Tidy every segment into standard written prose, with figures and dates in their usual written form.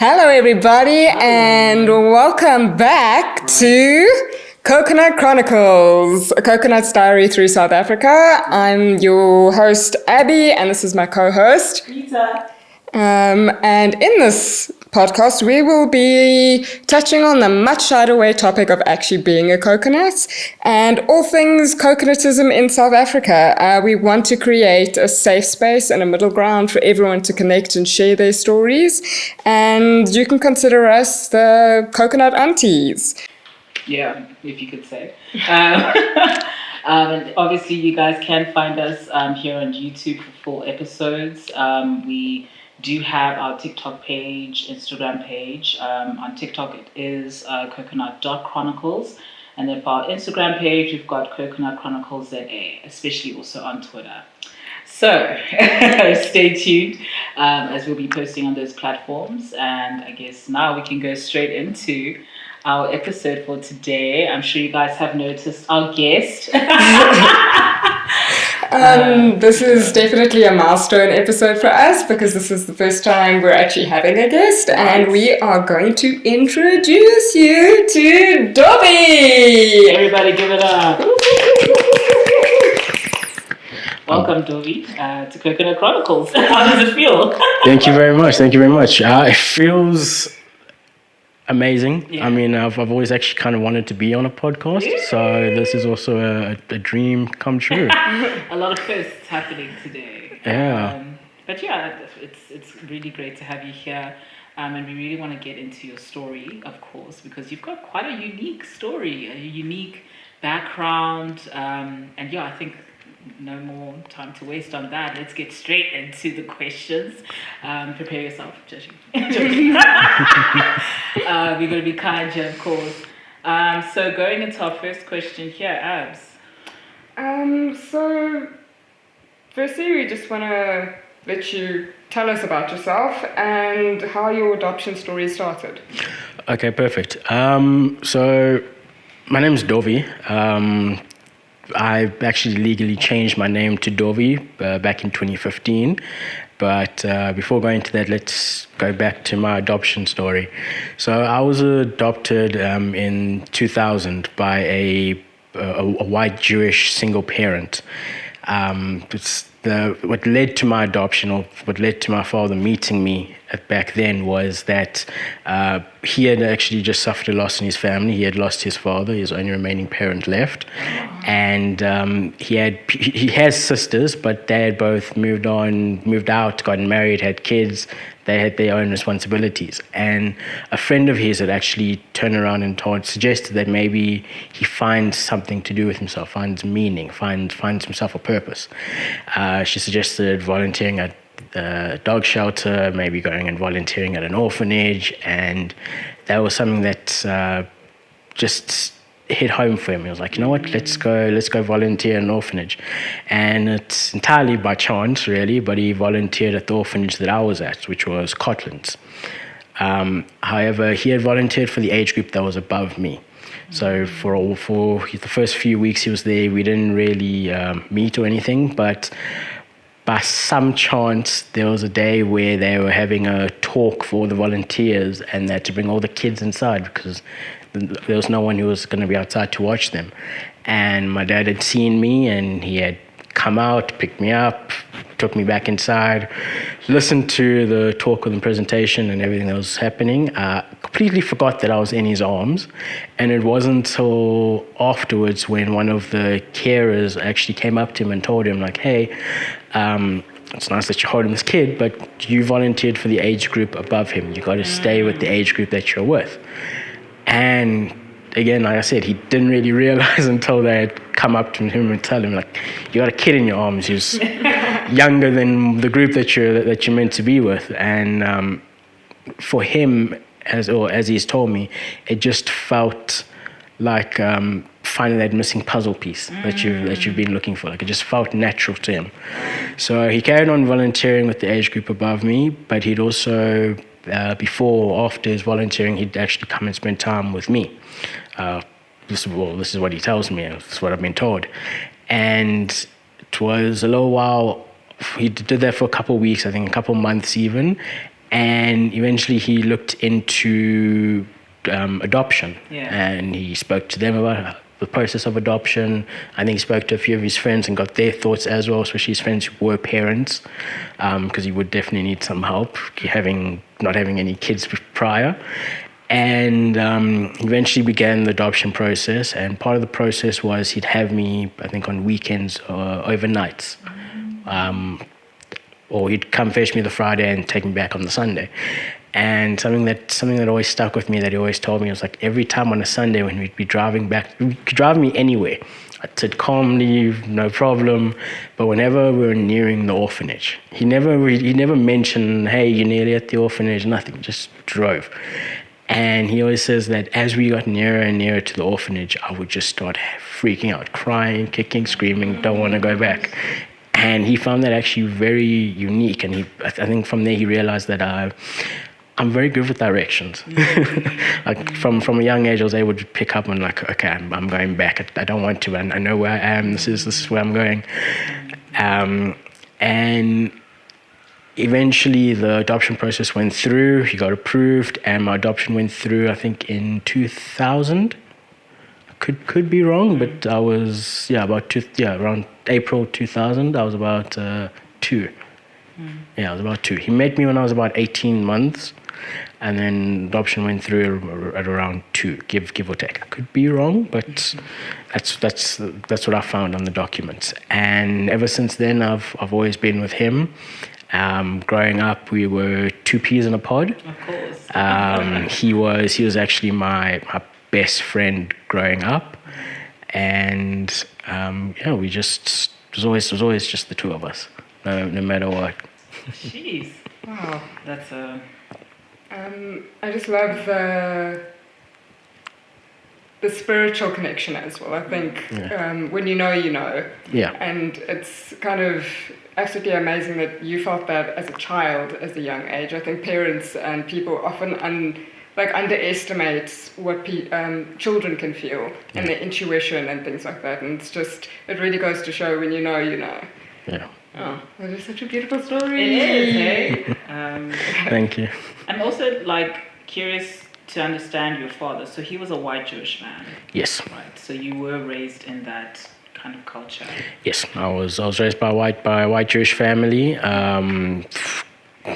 Hello, everybody, and welcome back to Coconut Chronicles, a coconut diary through South Africa. I'm your host, Abby, and this is my co-host, Retha. And in this podcast, we will be touching on the much shied away topic of actually being a coconut and all things coconutism in South Africa. We want to create a safe space and a middle ground for everyone to connect and share their stories. And you can consider us the coconut aunties. Yeah, if you could say. And obviously, you guys can find us here on YouTube for full episodes. We do have our TikTok page, Instagram page. On TikTok, it is coconut.chronicles. And then for our Instagram page, we've got Coconut Chronicles ZA, especially also on Twitter. So stay tuned as we'll be posting on those platforms. And I guess now we can go straight into our episode for today. I'm sure you guys have noticed our guest. This is definitely a milestone episode for us because this is the first time we're actually having a guest, and we are going to introduce you to Dovi. Everybody give it up. Welcome, Dovi, to Coconut Chronicles. How does it feel? Thank you very much. It feels amazing. Yeah. I mean, I've always actually kind of wanted to be on a podcast, so this is also a dream come true. A lot of firsts happening today. Yeah. But yeah, it's really great to have you here. And we really want to get into your story, of course, because you've got quite a unique story, a unique background. And yeah, I think no more time to waste on that. Let's get straight into the questions. Prepare yourself, joking. We're going to be kind here, of course. So going into our first question here, Abs. So, firstly, we just want to let you tell us about yourself and how your adoption story started. Okay, perfect. So my name is Dovi. I actually legally changed my name to Dovi back in 2015. But before going to that, let's go back to my adoption story. So I was adopted in 2000 by a white Jewish single parent. What led to my adoption, or what led to my father meeting me back then, was that he had actually just suffered a loss in his family. He had lost his father, his only remaining parent left, and he has sisters, but they had both moved out, gotten married, had kids. They had their own responsibilities. And a friend of his had actually turned around and suggested that maybe he finds something to do with himself, finds meaning, finds himself a purpose. She suggested volunteering at a dog shelter, maybe going and volunteering at an orphanage. And that was something that just hit home for him. He was like, you know what, let's go volunteer at an orphanage. And it's entirely by chance, really, but he volunteered at the orphanage that I was at, which was Cotland's. However, he had volunteered for the age group that was above me. So for the first few weeks he was there, we didn't really meet or anything, but by some chance, there was a day where they were having a talk for the volunteers, and they had to bring all the kids inside because there was no one who was going to be outside to watch them. And my dad had seen me, and he had come out, picked me up, took me back inside, listened to the talk and the presentation and everything that was happening. Completely forgot that I was in his arms. And it wasn't until afterwards when one of the carers actually came up to him and told him, like, hey, it's nice that you're holding this kid, but you volunteered for the age group above him. You got to stay with the age group that you're with. And again, like I said, he didn't really realize until they had come up to him and tell him, like, you got a kid in your arms who's younger than the group that you're meant to be with. And for him, as he's told me, it just felt like finding that missing puzzle piece that you've been looking for. Like, it just felt natural to him. So he carried on volunteering with the age group above me, but he'd also before or after his volunteering, he'd actually come and spend time with me. This is what he tells me. This is what I've been told. And it was a little while. He did that for a couple of weeks, I think a couple of months even. And eventually he looked into adoption, and he spoke to them about the process of adoption. I think he spoke to a few of his friends and got their thoughts as well, especially his friends who were parents, because he would definitely need some help not having any kids prior. And eventually began the adoption process, and part of the process was he'd have me, I think, on weekends or overnights. Or he'd come fetch me the Friday and take me back on the Sunday. And something that always stuck with me, that he always told me, was like, every time on a Sunday when we'd be driving back, he could drive me anywhere. I'd sit calmly, no problem. But whenever we were nearing the orphanage, he never mentioned, hey, you're nearly at the orphanage, nothing, just drove. And he always says that as we got nearer and nearer to the orphanage, I would just start freaking out, crying, kicking, screaming, don't want to go back. And he found that actually very unique. And I think from there he realized that I'm very good with directions. Like from a young age, I was able to pick up on like, okay, I'm going back. I don't want to, and I know where I am. This is where I'm going. And eventually the adoption process went through. He got approved, and my adoption went through, I think, in 2000. Could be wrong, but I was around April 2000. I was about 2. Yeah, I was about 2. He met me when I was about 18 months, and then adoption went through at around 2, give or take. I could be wrong, but that's what I found on the documents. And ever since then, I've always been with him. Growing up, we were 2 peas in a pod. Of course. He was actually my best friend growing up, and we just it was always just the 2 of us, no matter what. Jeez, wow, that's a. I just love the spiritual connection as well. I think when you know, you know. Yeah. And it's kind of absolutely amazing that you felt that as a child, as a young age. I think parents and people often underestimate what children can feel and their intuition and things like that. And it really goes to show when you know, you know. Yeah. Oh, that is such a beautiful story. It is, hey? Thank you. I'm also curious to understand your father. So he was a white Jewish man. Yes. Right. So you were raised in that kind of culture. Yes, I was raised by a white Jewish family.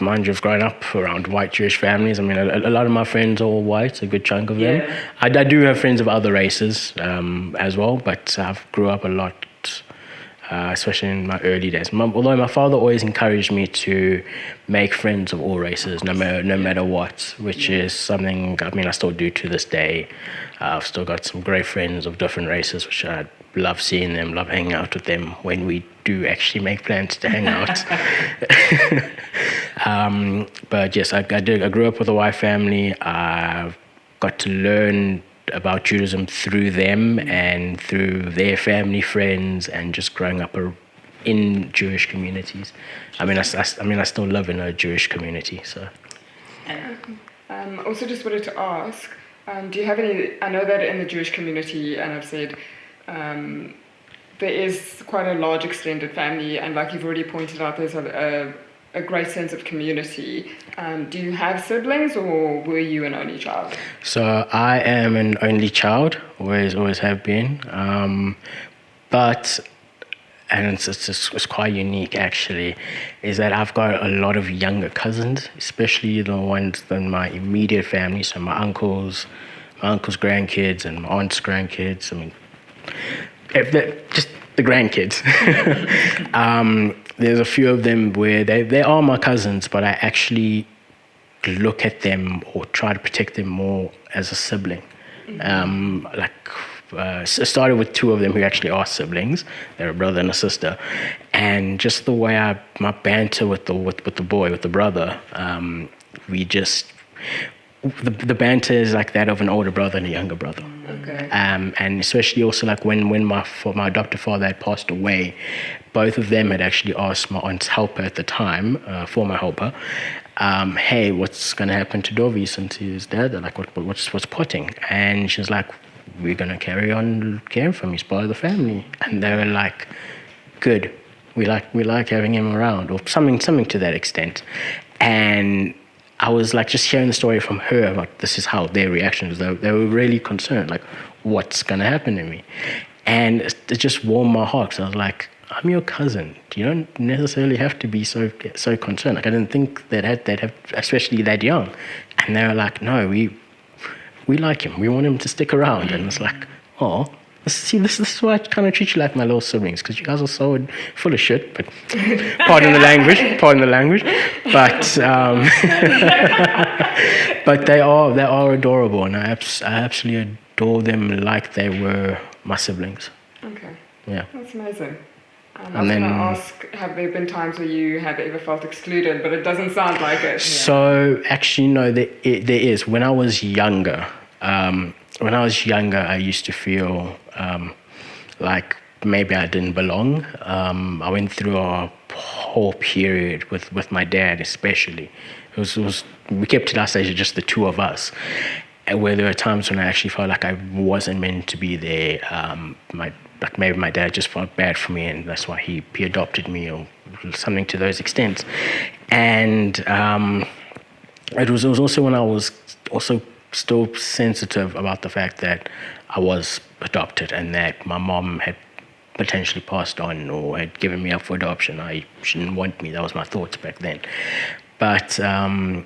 Mind you, I've grown up around white Jewish families. I mean, a lot of my friends are all white, a good chunk of them. I do have friends of other races as well, but I've grew up a lot, especially in my early days. Although my father always encouraged me to make friends of all races, no matter what, which is something, I mean, I still do to this day. I've still got some great friends of different races, which I love seeing them, love hanging out with them when we do actually make plans to hang out. But yes, I grew up with a white family. I got to learn about Judaism through them and through their family friends, and just growing up in Jewish communities. I mean, I still live in a Jewish community. So. Also, just wanted to ask, do you have any? I know that in the Jewish community, and I've said. There is quite a large extended family, and like you've already pointed out, there's a great sense of community. Do you have siblings, or were you an only child? So I am an only child, always have been. But, and it's quite unique actually, is that I've got a lot of younger cousins, especially the ones in my immediate family, so my uncle's grandkids and my aunt's grandkids. I mean, just the grandkids. There's a few of them where they are my cousins, but I actually look at them or try to protect them more as a sibling. Started with 2 of them who actually are siblings. They're a brother and a sister, and just the way my banter with the brother, the banter is like that of an older brother and a younger brother. Okay. And especially also like when my adoptive father had passed away, both of them had actually asked my aunt's helper at the time, former helper, hey, what's going to happen to Dovi since his dad? They're like, what's potting? And she was like, we're going to carry on caring for him. He's part of the family. And they were like, good. We like having him around, or something to that extent. And I was like just hearing the story from her about this is how their reaction was. They were really concerned, like, what's going to happen to me? And it just warmed my heart. So I was like, I'm your cousin. You don't necessarily have to be so concerned. Like, I didn't think they'd have, especially that young. And they were like, no, we like him. We want him to stick around. And it's like, oh, see, this is why I kind of treat you like my little siblings, because you guys are so full of shit. But pardon the language. But but they are adorable, and I absolutely adore them like they were my siblings. Okay. Yeah. That's amazing. I was going to ask, have there been times where you have ever felt excluded, but it doesn't sound like it. So actually, no, there is. When I was younger, I used to feel like maybe I didn't belong. I went through a whole period with my dad, especially. We kept it ourselves, just the two of us, where there were times when I actually felt like I wasn't meant to be there. Like maybe my dad just felt bad for me, and that's why he adopted me, or something to those extents. And it was also when I was also still sensitive about the fact that I was adopted and that my mom had potentially passed on or had given me up for adoption. She didn't want me. That was my thoughts back then. But and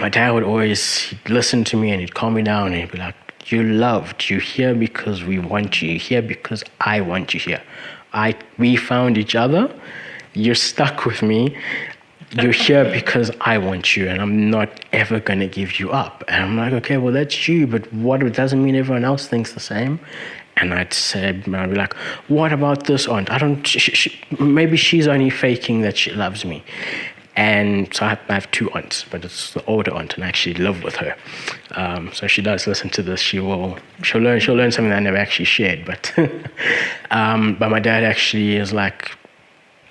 my dad would always listen to me, and he'd calm me down, and he'd be like, you're loved. You're here because we want you. You're here because I want you here. We found each other. You're stuck with me. You're here because I want you, and I'm not ever going to give you up. And I'm like, okay, well, that's you, but what? It doesn't mean everyone else thinks the same. And I'd be like, what about this aunt? Maybe she's only faking that she loves me. And so I have two aunts, but it's the older aunt, and I actually live with her. So if she does listen to this, she'll learn something that I never actually shared. But my dad actually is like,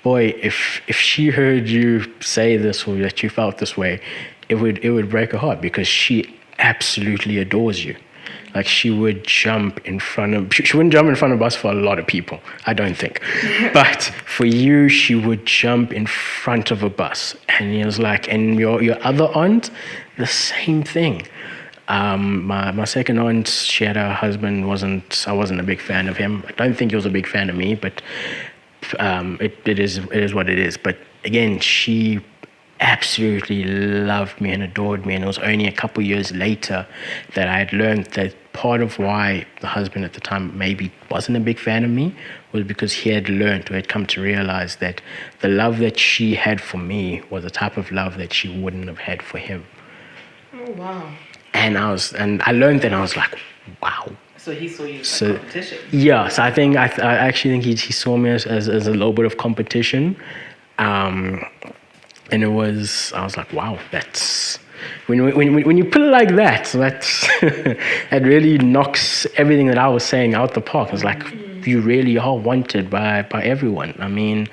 boy, if she heard you say this or that you felt this way, it would break her heart, because she absolutely adores you. Like, she would jump in front of... She wouldn't jump in front of us for a lot of people, I don't think. But for you, she would jump in front of a bus. And he was like, and your other aunt, the same thing. My second aunt, she had a husband, I wasn't a big fan of him. I don't think he was a big fan of me, but it is what it is. But again, she absolutely loved me and adored me, and it was only a couple years later that I had learned that part of why the husband at the time maybe wasn't a big fan of me was because he had learned, or had come to realize, that the love that she had for me was the type of love that she wouldn't have had for him. Oh, wow. And I learned that, and I was like, wow. So he saw you as like competition. Yeah, so I actually think he saw me as a little bit of competition. And I was like, wow, that's... When you put it like that, that really knocks everything that I was saying out the park. It's like, you really are wanted by everyone. I mean,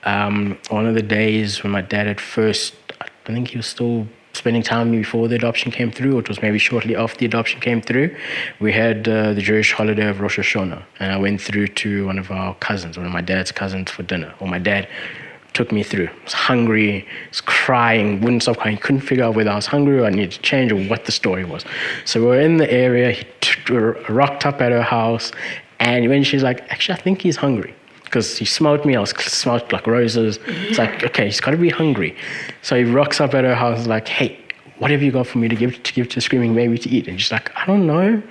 one of the days when my dad had first... I think he was still spending time with me before the adoption came through, or it was maybe shortly after the adoption came through. We had the Jewish holiday of Rosh Hashanah, and I went through to one of my dad's cousins for dinner. Or my dad took me through. I was hungry, I was crying, wouldn't stop crying. He couldn't figure out whether I was hungry or I needed to change, or what the story was. So we were in the area. He rocked up at her house, and when she's like, actually, I think he's hungry. Because he smelled me, I smelled like roses. It's like, okay, he's got to be hungry. So he rocks up at her house, like, hey, what have you got for me to give to a screaming baby to eat? And she's like, I don't know.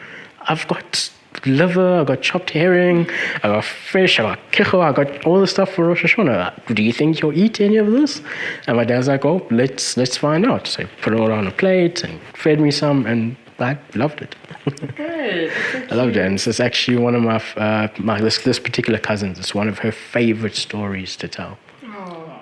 I've got liver, I got chopped herring, I got fish, I got kichel, I got all the stuff for Rosh Hashanah. Do you think you'll eat any of this? And my dad's like, oh, let's find out. So he put it all on a plate and fed me some, and I loved it. Good. I loved it. And it's actually one of my this particular cousin, it's one of her favorite stories to tell. Oh,